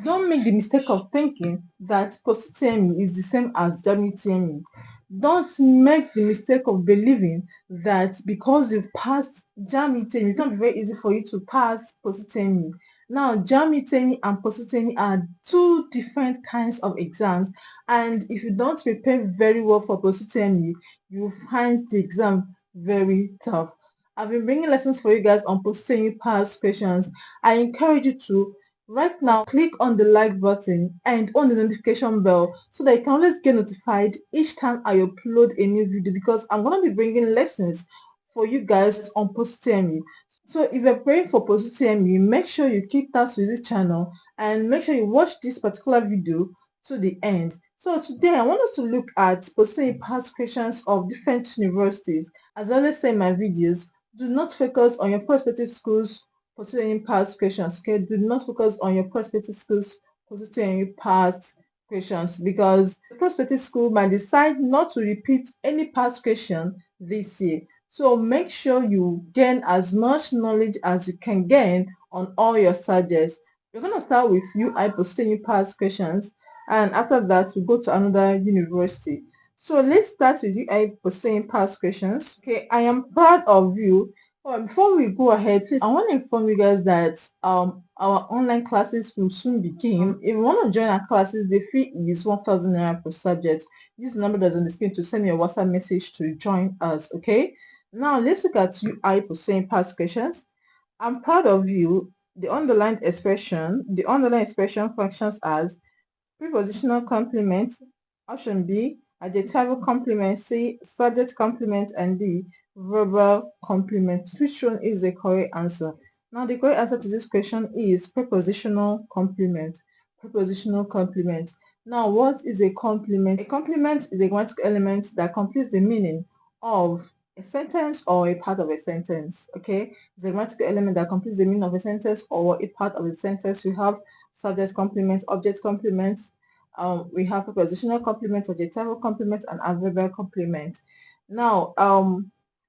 Don't make the mistake of thinking that Post-UTME is the same as JAMB UTME. Don't make the mistake of believing that because you've passed JAMB UTME, it's going to be very easy for you to pass Post-UTME. Now, JAMB UTME and Post-UTME are two different kinds of exams, and if you don't prepare very well for Post-UTME, you will find the exam very tough. I've been bringing lessons for you guys on Post-UTME past questions. I encourage you to right now click on the like button and on the notification bell so that you can always get notified each time I upload a new video, because I'm going to be bringing lessons for you guys on Post-UTME. So if you're praying for Post-UTME, make sure you keep tabs with this channel and make sure you watch this particular video to the end. So today I want us to look at Post-UTME past questions of different universities. As I always say in my videos, do not focus on your prospective schools Post-UTME past questions. Okay, do not focus on your prospective schools Post-UTME past questions, because the prospective school might decide not to repeat any past question this year. So make sure you gain as much knowledge as you can gain on all your subjects. We're going to start with UI Post-UTME past questions, and after that we go to another university. So let's start with UI Post-UTME past questions. Okay, I am proud of you. Before we go ahead, please, I want to inform you guys that our online classes will soon begin. If you want to join our classes, the fee is 1,000 naira per subject. Use the number that's on the screen to send me a WhatsApp message to join us. Okay. Now let's look at UI Post-UTME past questions. I'm proud of you. The underlined expression functions as prepositional complement. Option B, adjectival complement. C, subject complement. And D, verbal complement. Which one is the correct answer? Now the correct answer to this question is prepositional complement. Prepositional complement. Now what is a complement? A complement is a grammatical element that completes the meaning of a sentence or a part of a sentence. Okay, it's a grammatical element that completes the meaning of a sentence or a part of a sentence. We have subject complements, object complements, we have prepositional complements, adjectival complements, and adverbial complement. Now,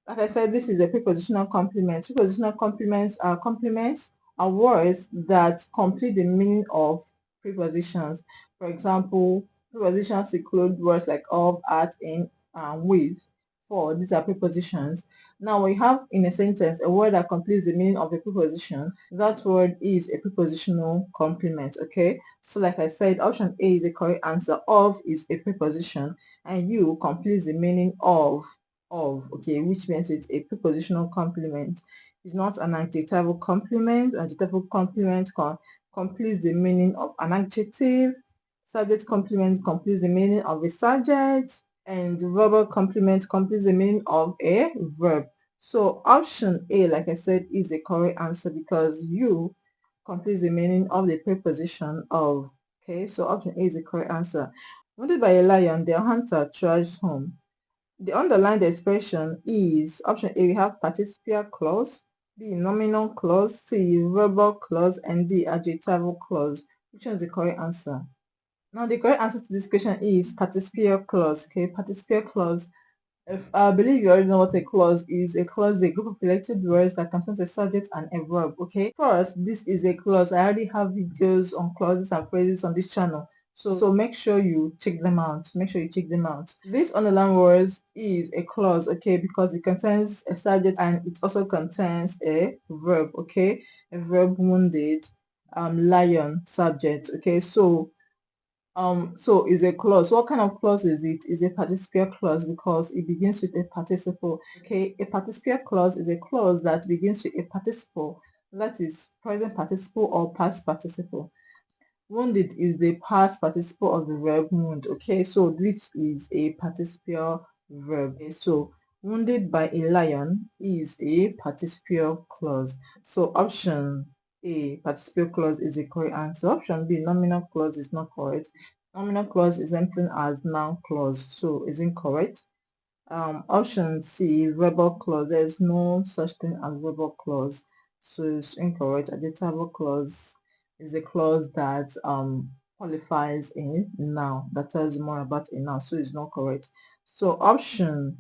like I said, this is a prepositional complement. Prepositional complements are words that complete the meaning of prepositions. For example, prepositions include words like of, at, in, and with. For these are prepositions. Now we have in a sentence a word that completes the meaning of a preposition. That word is a prepositional complement. Okay, so like I said, option A is the correct answer. Of is a preposition, and you completes the meaning of. Okay, which means it's a prepositional complement. It's not an adjectival complement. Adjectival complement completes the meaning of an adjective. Subject complement completes the meaning of a subject, and verbal complement completes the meaning of a verb. So option A, like I said, is the correct answer because you completes the meaning of the preposition of. Okay, so option A is the correct answer. Wounded by a lion, the hunter trudged home. The underlined expression is option A. We have participial clause, B, nominal clause, C, verbal clause, and D, adjectival clause. Which one is the correct answer? Now the correct answer to this question is participial clause. Okay, participial clause. If I believe you already know what a clause is. A clause is a group of elected words that contains a subject and a verb. Okay, first, this is a clause. I already have videos on clauses and phrases on this channel, so make sure you check them out. Make sure you check them out. This underlined words is a clause, okay, because it contains a subject and it also contains a verb. Okay, a verb: wounded, lion, subject. Okay, so is a clause. What kind of clause is it? Is a participial clause because it begins with a participle. Okay, a participial clause is a clause that begins with a participle, that is present participle or past participle. Wounded is the past participle of the verb wound. Okay, so this is a participial verb. Okay, so wounded by a lion is a participial clause. So option A, participial clause, is the correct answer. Option B, nominal clause, is not correct. Nominal clause is something as noun clause, so is incorrect. Option C, verbal clause, there is no such thing as verbal clause, so it's incorrect. Adjectival clause is a clause that qualifies a noun, that tells you more about a noun, so it's not correct. So option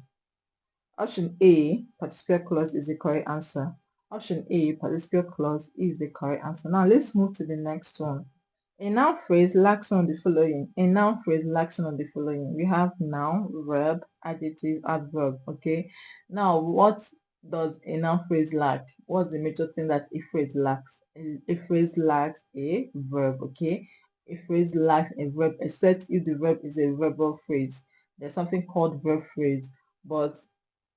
A, participial clause, is the correct answer. Option A, participial clause, is the correct answer. Now let's move to the next one. A noun phrase lacks on the following. A noun phrase lacks on the following. We have noun, verb, adjective, adverb. Okay. Now, what does a noun phrase lack? What's the major thing that a phrase lacks? A phrase lacks a verb. Okay. A phrase lacks a verb, except if the verb is a verbal phrase. There's something called verb phrase, but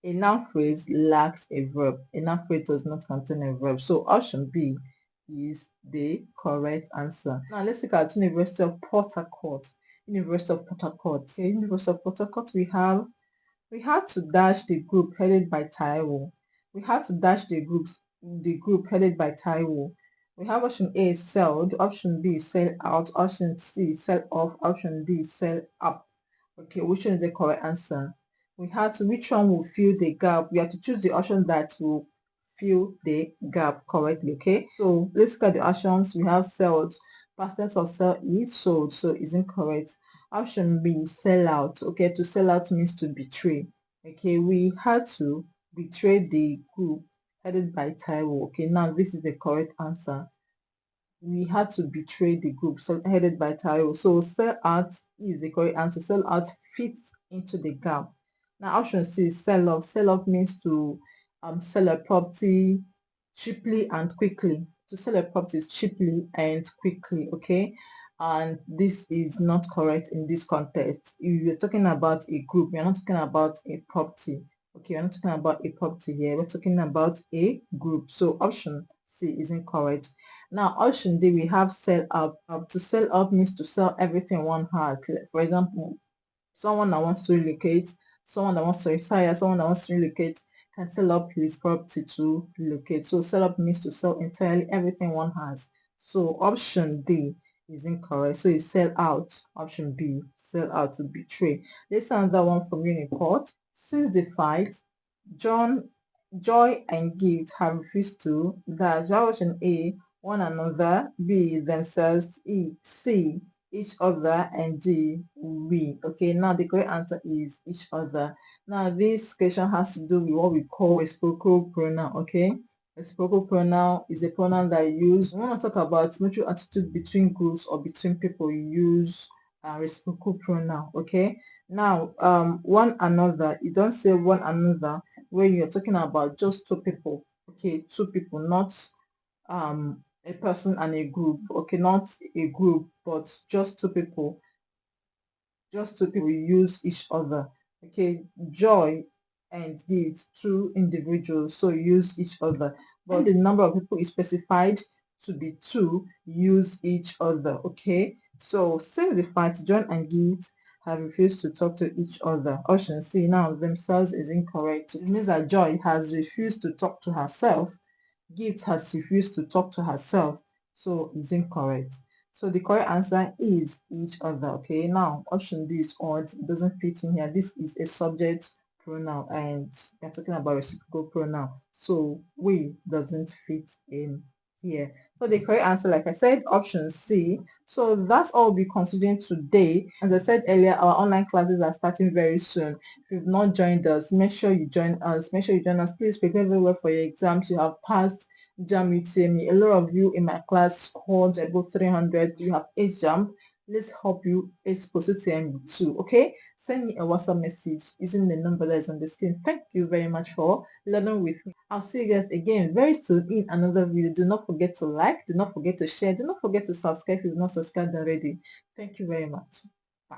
a noun phrase lacks a verb. A noun phrase does not contain a verb. So option B is the correct answer. Now let's look at University of Port Harcourt. University of Port Harcourt. Okay, University of Port Harcourt, we had to dash the group headed by Taiwo. We had to dash the group headed by Taiwo. We have option A, sell, option B, sell out, option C, sell off, option D, sell up. Okay, which one is the correct answer? We had to, which one will fill the gap? We have to choose the option that will fill the gap correctly. Okay, so let's look at the options. We have sold, past tense of sell is sold, so is incorrect. Option B, sell out. Okay, to sell out means to betray. Okay, we had to betray the group headed by Taiwo. Okay, now this is the correct answer. We had to betray the group headed by Taiwo. So sell out is the correct answer. Sell out fits into the gap. Now option C is sell off. Sell off means to sell a property cheaply and quickly. To sell a property cheaply and quickly. Okay, and this is not correct in this context. If you're talking about a group, you're not talking about a property. Okay, we're not talking about a property here. We're talking about a group. So option C is incorrect. Now, option D, we have sell up. To sell up means to sell everything one had. For example, someone that wants to relocate, someone that wants to retire, someone that wants to relocate can sell up his property to relocate. So sell up means to sell entirely everything one has. So option D is incorrect. So it's sell out. Option B, sell out, to betray. Let's another one from Uniport. Since the fight, Joy and Gift have refused to dash. Option A, one another, B, themselves, C, each other, and D, we. Okay, now the correct answer is each other. Now this question has to do with what we call reciprocal pronoun. Okay, reciprocal pronoun is a pronoun that you use. We want to talk about mutual attitude between groups or between people. You use reciprocal pronoun. Okay, now one another, you don't say one another when you're talking about just two people. Okay, two people, not a person and a group. Okay, not a group, but just two people. Just two people use each other. Okay, Joy and Gift, two individuals, so use each other. But the number of people is specified to be two, use each other. Okay, so since the fact John and Gift have refused to talk to each other. Option C, now themselves, is incorrect. It means that Joy has refused to talk to herself. Gift has refused to talk to herself, so it's incorrect. So the correct answer is each other. Okay, now option D is odd, it doesn't fit in here. This is a subject pronoun and we're talking about reciprocal pronoun, so we doesn't fit in here. So the correct answer, like I said, option C. So that's all we'll be considering today. As I said earlier, our online classes are starting very soon. If you've not joined us, make sure you join us. Make sure you join us. Please prepare very well for your exams. You have passed JAMB UTME. A lot of you in my class scored above 300. You have JAMB. Let's help you Post-UTME too. Okay, send me a WhatsApp message using the number that is on the screen. Thank you very much for learning with me. I'll see you guys again very soon in another video. Do not forget to like, do not forget to share, do not forget to subscribe if you've not subscribed already. Thank you very much. Bye.